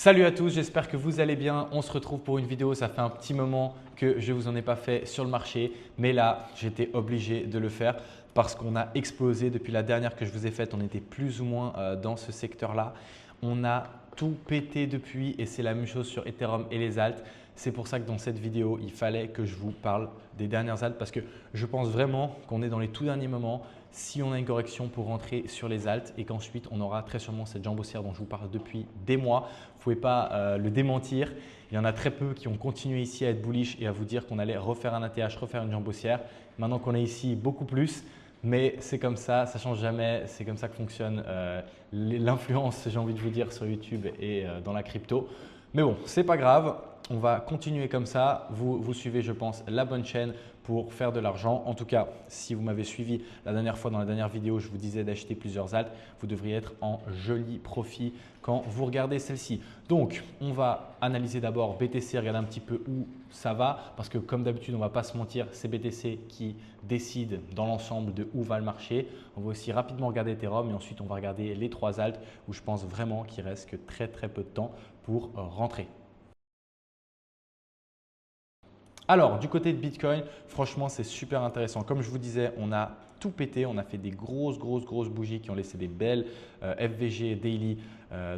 Salut à tous, j'espère que vous allez bien. On se retrouve pour une vidéo. Ça fait un petit moment que je ne vous en ai pas fait sur le marché, mais là, j'étais obligé de le faire parce qu'on a explosé depuis la dernière que je vous ai faite. On était plus ou moins dans ce secteur-là. On a tout pété depuis et c'est la même chose sur Ethereum et les alts. C'est pour ça que dans cette vidéo, il fallait que je vous parle des dernières alts parce que je pense vraiment qu'on est dans les tout derniers moments si on a une correction pour rentrer sur les alts et qu'ensuite on aura très sûrement cette jambe haussière dont je vous parle depuis des mois. Vous ne pouvez pas le démentir. Il y en a très peu qui ont continué ici à être bullish et à vous dire qu'on allait refaire un ATH, refaire une jambe haussière. Maintenant qu'on est ici, beaucoup plus. Mais c'est comme ça ne change jamais. C'est comme ça que fonctionne l'influence, j'ai envie de vous dire, sur YouTube et dans la crypto. Mais bon, ce n'est pas grave. On va continuer comme ça. Vous suivez, je pense, la bonne chaîne pour faire de l'argent. En tout cas, si vous m'avez suivi la dernière fois dans la dernière vidéo, je vous disais d'acheter plusieurs alts. Vous devriez être en joli profit quand vous regardez celle-ci. Donc, on va analyser d'abord BTC, regarder un petit peu où ça va parce que comme d'habitude, on ne va pas se mentir, c'est BTC qui décide dans l'ensemble de où va le marché. On va aussi rapidement regarder Ethereum et ensuite, on va regarder les trois alts où je pense vraiment qu'il reste que très peu de temps pour rentrer. Alors, du côté de Bitcoin, franchement, c'est super intéressant. Comme je vous disais, on a tout pété. On a fait des grosses bougies qui ont laissé des belles FVG daily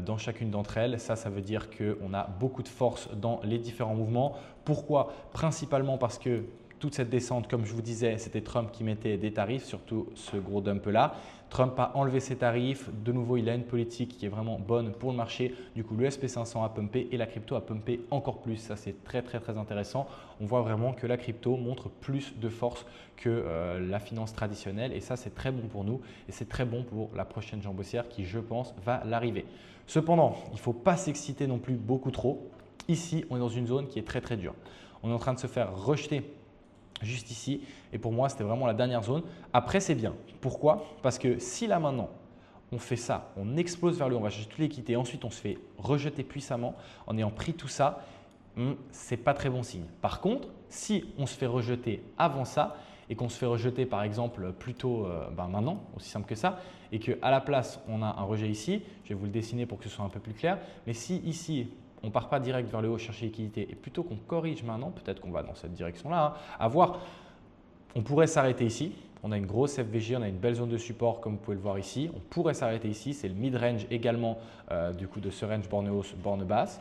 dans chacune d'entre elles. Ça veut dire qu'on a beaucoup de force dans les différents mouvements. Pourquoi? Principalement parce que toute cette descente, comme je vous disais, c'était Trump qui mettait des tarifs, surtout ce gros dump-là. Trump a enlevé ses tarifs. De nouveau, il a une politique qui est vraiment bonne pour le marché. Du coup, le SP500 a pumpé et la crypto a pumpé encore plus. Ça, c'est très intéressant. On voit vraiment que la crypto montre plus de force que la finance traditionnelle et ça, c'est très bon pour nous et c'est très bon pour la prochaine jambe haussière qui, je pense, va l'arriver. Cependant, il ne faut pas s'exciter non plus beaucoup trop. Ici, on est dans une zone qui est très dure. On est en train de se faire rejeter juste ici et pour moi, c'était vraiment la dernière zone. Après, c'est bien. Pourquoi? Parce que si là maintenant, on fait ça, on explose vers le haut, on va chercher toutes les liquidités, ensuite on se fait rejeter puissamment en ayant pris tout ça, ce n'est pas très bon signe. Par contre, si on se fait rejeter avant ça et qu'on se fait rejeter par exemple plutôt maintenant, aussi simple que ça, et qu'à la place on a un rejet ici, je vais vous le dessiner pour que ce soit un peu plus clair, mais si ici on ne part pas direct vers le haut chercher liquidité et plutôt qu'on corrige maintenant, peut-être qu'on va dans cette direction-là, à voir, on pourrait s'arrêter ici. On a une grosse FVG, on a une belle zone de support comme vous pouvez le voir ici. On pourrait s'arrêter ici, c'est le mid-range également du coup de ce range borne hausse, borne basse.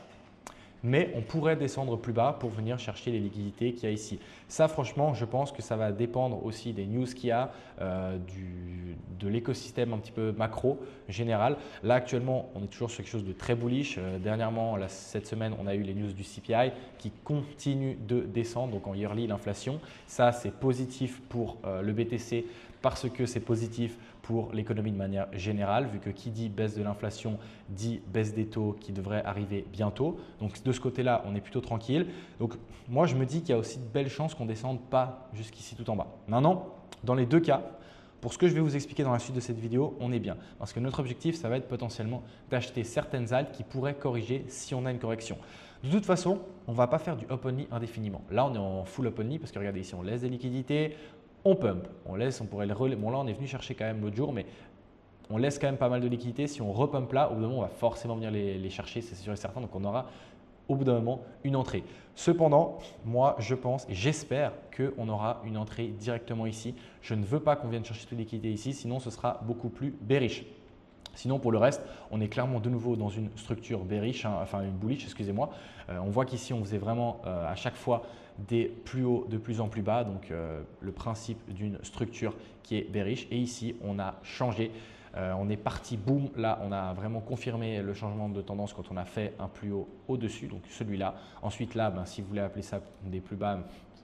Mais on pourrait descendre plus bas pour venir chercher les liquidités qu'il y a ici. Ça, franchement, je pense que ça va dépendre aussi des news qu'il y a, de l'écosystème un petit peu macro général. Là, actuellement, on est toujours sur quelque chose de très bullish. Dernièrement, cette semaine, on a eu les news du CPI qui continuent de descendre. Donc, en yearly, l'inflation, ça, c'est positif pour le BTC parce que c'est positif pour l'économie de manière générale, vu que qui dit baisse de l'inflation dit baisse des taux qui devrait arriver bientôt. Donc de ce côté-là, on est plutôt tranquille. Donc moi, je me dis qu'il y a aussi de belles chances qu'on ne descende pas jusqu'ici tout en bas. Maintenant, dans les deux cas, pour ce que je vais vous expliquer dans la suite de cette vidéo, on est bien. Parce que notre objectif, ça va être potentiellement d'acheter certaines alts qui pourraient corriger si on a une correction. De toute façon, on ne va pas faire du up only indéfiniment. Là, on est en full up only parce que regardez ici, on laisse des liquidités. On pump, on laisse, on pourrait le relayer. Bon là, on est venu chercher quand même l'autre jour, mais on laisse quand même pas mal de liquidités. Si on repump là, au bout d'un moment, on va forcément venir les chercher, c'est sûr et certain. Donc, on aura au bout d'un moment une entrée. Cependant, moi, je pense et j'espère qu'on aura une entrée directement ici. Je ne veux pas qu'on vienne chercher toutes les liquidités ici, sinon ce sera beaucoup plus bearish. Sinon, pour le reste, on est clairement de nouveau dans une structure bearish, enfin une bullish, excusez-moi. On voit qu'ici, on faisait vraiment à chaque fois des plus hauts de plus en plus bas, donc le principe d'une structure qui est bearish. Et ici, on a changé. On est parti, boum, là, on a vraiment confirmé le changement de tendance quand on a fait un plus haut au-dessus, donc celui-là. Ensuite, là, si vous voulez appeler ça des plus bas,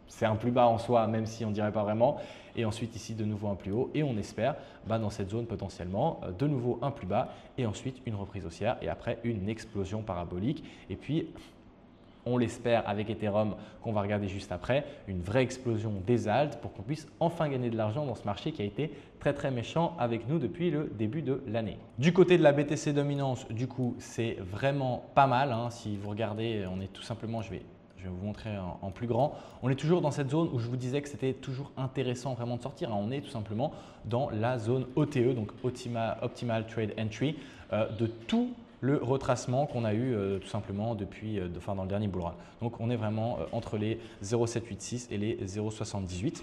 c'est un plus bas en soi, même si on ne dirait pas vraiment. Et ensuite, ici, de nouveau un plus haut. Et on espère dans cette zone potentiellement, de nouveau un plus bas et ensuite une reprise haussière et après une explosion parabolique. Et puis, on l'espère avec Ethereum qu'on va regarder juste après, une vraie explosion des alts pour qu'on puisse enfin gagner de l'argent dans ce marché qui a été très méchant avec nous depuis le début de l'année. Du côté de la BTC dominance, du coup, c'est vraiment pas mal. Si vous regardez, on est tout simplement, je vais vous montrer en plus grand. On est toujours dans cette zone où je vous disais que c'était toujours intéressant vraiment de sortir. On est tout simplement dans la zone OTE, donc Optimal Trade Entry, de tous le retracement qu'on a eu tout simplement depuis, dans le dernier bull run. Donc, on est vraiment entre les 0,786 et les 0,78.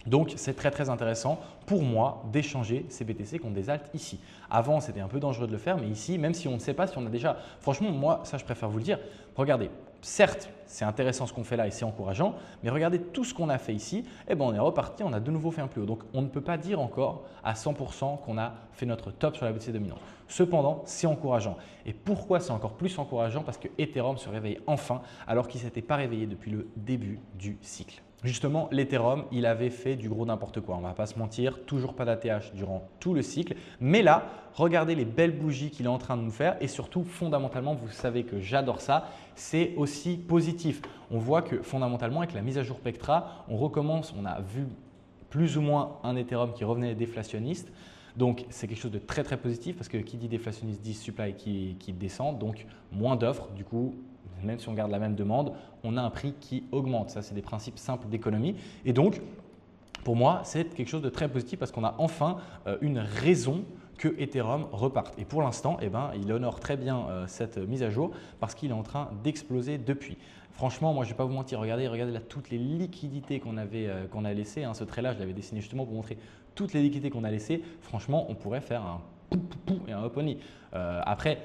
Donc, c'est très très intéressant pour moi d'échanger ces BTC contre des alts ici. Avant, c'était un peu dangereux de le faire, mais ici, même si on ne sait pas si on a déjà… Franchement, moi, ça, je préfère vous le dire. Regardez, certes, c'est intéressant ce qu'on fait là et c'est encourageant, mais regardez tout ce qu'on a fait ici. Eh ben, on est reparti, on a de nouveau fait un plus haut. Donc, on ne peut pas dire encore à 100% qu'on a fait notre top sur la BTC dominante. Cependant, c'est encourageant. Et pourquoi c'est encore plus encourageant? Parce que Ethereum se réveille enfin alors qu'il ne s'était pas réveillé depuis le début du cycle. Justement, l'Ethereum, il avait fait du gros n'importe quoi. On ne va pas se mentir, toujours pas d'ATH durant tout le cycle. Mais là, regardez les belles bougies qu'il est en train de nous faire et surtout, fondamentalement, vous savez que j'adore ça, c'est aussi positif. On voit que fondamentalement, avec la mise à jour Pectra, on recommence, on a vu plus ou moins un Ethereum qui revenait déflationniste. Donc, c'est quelque chose de très très positif parce que qui dit déflationniste dit supply qui descend, donc moins d'offres. Du coup, même si on garde la même demande, on a un prix qui augmente. Ça, c'est des principes simples d'économie. Et donc, pour moi, c'est quelque chose de très positif parce qu'on a enfin une raison que Ethereum reparte. Et pour l'instant, eh ben, il honore très bien cette mise à jour parce qu'il est en train d'exploser depuis. Franchement, moi, je ne vais pas vous mentir. Regardez là toutes les liquidités qu'on a laissées. Ce trait-là, je l'avais dessiné justement pour montrer toutes les liquidités qu'on a laissées. Franchement, on pourrait faire un pou pou pou et un up only. Après,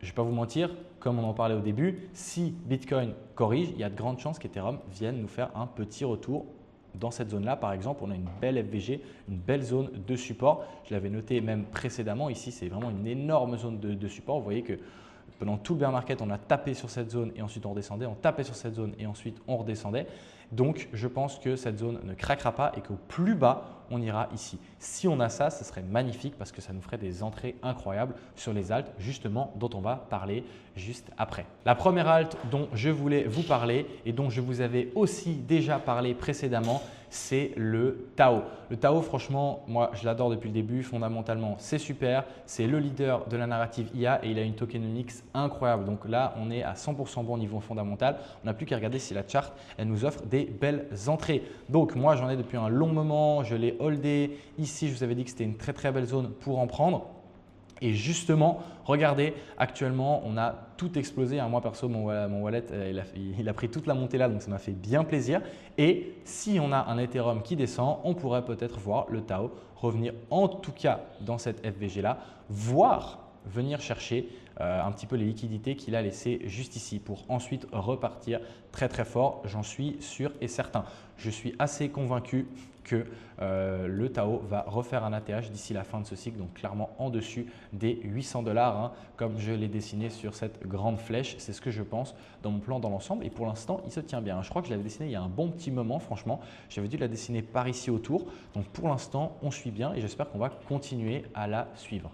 je ne vais pas vous mentir, comme on en parlait au début, si Bitcoin corrige, il y a de grandes chances qu'Ethereum vienne nous faire un petit retour dans cette zone-là. Par exemple, on a une belle FVG, une belle zone de support. Je l'avais noté même précédemment. Ici, c'est vraiment une énorme zone de support. Vous voyez que pendant tout le bear market, on a tapé sur cette zone et ensuite on redescendait. On tapait sur cette zone et ensuite on redescendait. Donc, je pense que cette zone ne craquera pas et qu'au plus bas, on ira ici. Si on a ça, ce serait magnifique parce que ça nous ferait des entrées incroyables sur les alts, justement, dont on va parler juste après. La première alt dont je voulais vous parler et dont je vous avais aussi déjà parlé précédemment, c'est le Tao. Le Tao, franchement, moi, je l'adore depuis le début. Fondamentalement, c'est super. C'est le leader de la narrative IA et il a une tokenomics incroyable. Donc là, on est à 100% bon au niveau fondamental. On n'a plus qu'à regarder si la chart, elle nous offre des belles entrées. Donc moi, j'en ai depuis un long moment. Je l'ai holdé. Ici, je vous avais dit que c'était une très, très belle zone pour en prendre. Et justement, regardez, actuellement, on a tout explosé. Moi, perso, mon wallet, il a pris toute la montée là, donc ça m'a fait bien plaisir. Et si on a un Ethereum qui descend, on pourrait peut-être voir le Tao revenir en tout cas dans cette FVG là, voire venir chercher un petit peu les liquidités qu'il a laissées juste ici pour ensuite repartir très très fort. J'en suis sûr et certain. Je suis assez convaincu que le Tao va refaire un ATH d'ici la fin de ce cycle, donc clairement en dessus des 800 $, comme je l'ai dessiné sur cette grande flèche. C'est ce que je pense dans mon plan dans l'ensemble et pour l'instant, il se tient bien. Je crois que je l'avais dessiné il y a un bon petit moment, franchement. J'avais dû la dessiner par ici autour. Donc pour l'instant, on suit bien et j'espère qu'on va continuer à la suivre.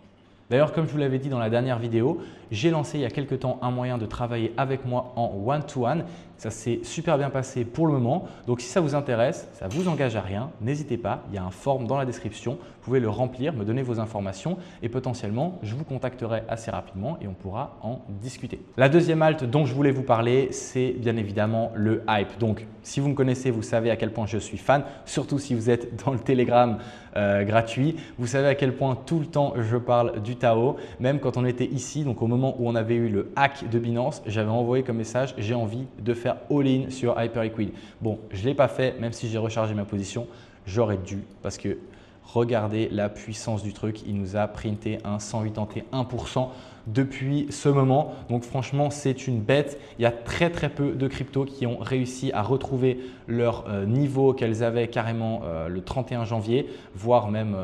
D'ailleurs, comme je vous l'avais dit dans la dernière vidéo, j'ai lancé il y a quelques temps un moyen de travailler avec moi en one-to-one. Ça s'est super bien passé pour le moment. Donc, si ça vous intéresse, ça ne vous engage à rien, n'hésitez pas. Il y a un form dans la description. Vous pouvez le remplir, me donner vos informations et potentiellement, je vous contacterai assez rapidement et on pourra en discuter. La deuxième alt dont je voulais vous parler, c'est bien évidemment le hype. Donc, si vous me connaissez, vous savez à quel point je suis fan, surtout si vous êtes dans le Telegram gratuit. Vous savez à quel point tout le temps je parle du Tao. Même quand on était ici, donc au moment où on avait eu le hack de Binance, j'avais envoyé comme message « j'ai envie de faire all-in sur Hyperliquid ». Bon, je ne l'ai pas fait, même si j'ai rechargé ma position, j'aurais dû parce que regardez la puissance du truc. Il nous a printé un 181% depuis ce moment. Donc franchement, c'est une bête. Il y a très très peu de cryptos qui ont réussi à retrouver leur niveau qu'elles avaient carrément le 31 janvier, voire même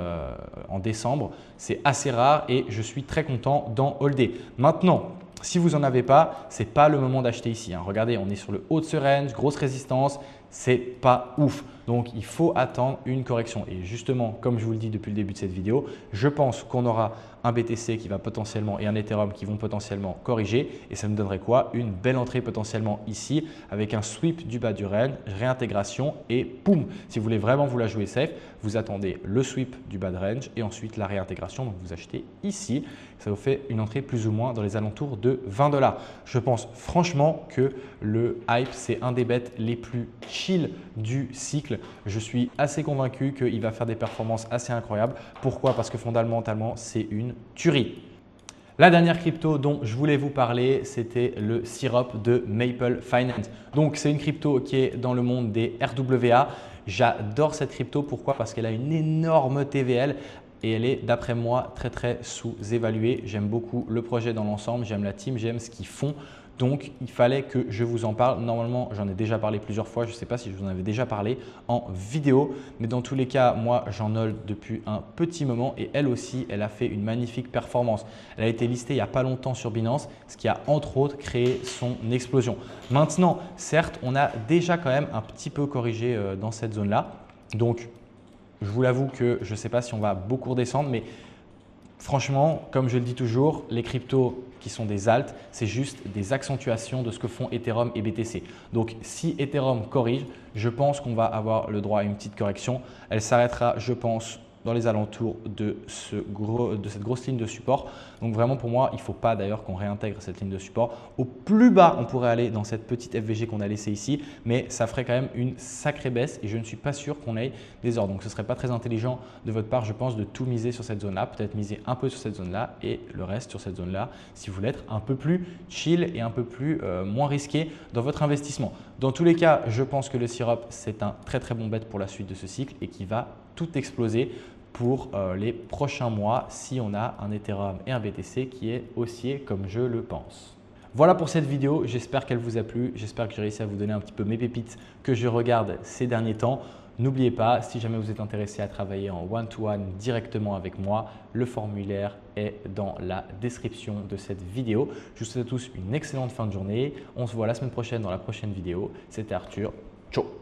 en décembre. C'est assez rare et je suis très content d'en holder. Maintenant, si vous n'en avez pas, ce n'est pas le moment d'acheter ici. Regardez, on est sur le haut de ce range, grosse résistance. C'est pas ouf. Donc, il faut attendre une correction. Et justement, comme je vous le dis depuis le début de cette vidéo, je pense qu'on aura un BTC qui va potentiellement et un Ethereum qui vont potentiellement corriger. Et ça nous donnerait quoi? Une belle entrée potentiellement ici avec un sweep du bas du range, réintégration et poum. Si vous voulez vraiment vous la jouer safe, vous attendez le sweep du bas de range et ensuite la réintégration. Donc, vous achetez ici. Ça vous fait une entrée plus ou moins dans les alentours de 20 $. Je pense franchement que le hype, c'est un des bets les plus chill du cycle. Je suis assez convaincu qu'il va faire des performances assez incroyables. Pourquoi? Parce que fondamentalement, c'est une tuerie. La dernière crypto dont je voulais vous parler, c'était le Syrup de Maple Finance. Donc, c'est une crypto qui est dans le monde des RWA. J'adore cette crypto. Pourquoi? Parce qu'elle a une énorme TVL et elle est, d'après moi, très sous-évaluée. J'aime beaucoup le projet dans l'ensemble, j'aime la team, j'aime ce qu'ils font. Donc, il fallait que je vous en parle. Normalement, j'en ai déjà parlé plusieurs fois. Je ne sais pas si je vous en avais déjà parlé en vidéo. Mais dans tous les cas, moi, j'en hold depuis un petit moment et elle aussi, elle a fait une magnifique performance. Elle a été listée il n'y a pas longtemps sur Binance, ce qui a entre autres créé son explosion. Maintenant, certes, on a déjà quand même un petit peu corrigé dans cette zone-là. Donc, je vous l'avoue que je ne sais pas si on va beaucoup redescendre, mais franchement, comme je le dis toujours, les cryptos qui sont des alts, c'est juste des accentuations de ce que font Ethereum et BTC. Donc, si Ethereum corrige, je pense qu'on va avoir le droit à une petite correction. Elle s'arrêtera, je pense, dans les alentours de cette grosse ligne de support. Donc vraiment pour moi, il ne faut pas d'ailleurs qu'on réintègre cette ligne de support. Au plus bas, on pourrait aller dans cette petite FVG qu'on a laissée ici, mais ça ferait quand même une sacrée baisse et je ne suis pas sûr qu'on ait des ordres. Donc ce ne serait pas très intelligent de votre part, je pense, de tout miser sur cette zone-là. Peut-être miser un peu sur cette zone-là et le reste sur cette zone-là si vous voulez être un peu plus chill et un peu plus moins risqué dans votre investissement. Dans tous les cas, je pense que le Syrup, c'est un très bon bet pour la suite de ce cycle et qui va tout exploser pour les prochains mois si on a un Ethereum et un BTC qui est haussier comme je le pense. Voilà pour cette vidéo, j'espère qu'elle vous a plu, j'espère que j'ai réussi à vous donner un petit peu mes pépites que je regarde ces derniers temps. N'oubliez pas, si jamais vous êtes intéressé à travailler en one-to-one directement avec moi, le formulaire est dans la description de cette vidéo. Je vous souhaite à tous une excellente fin de journée. On se voit la semaine prochaine dans la prochaine vidéo. C'était Arthur. Ciao!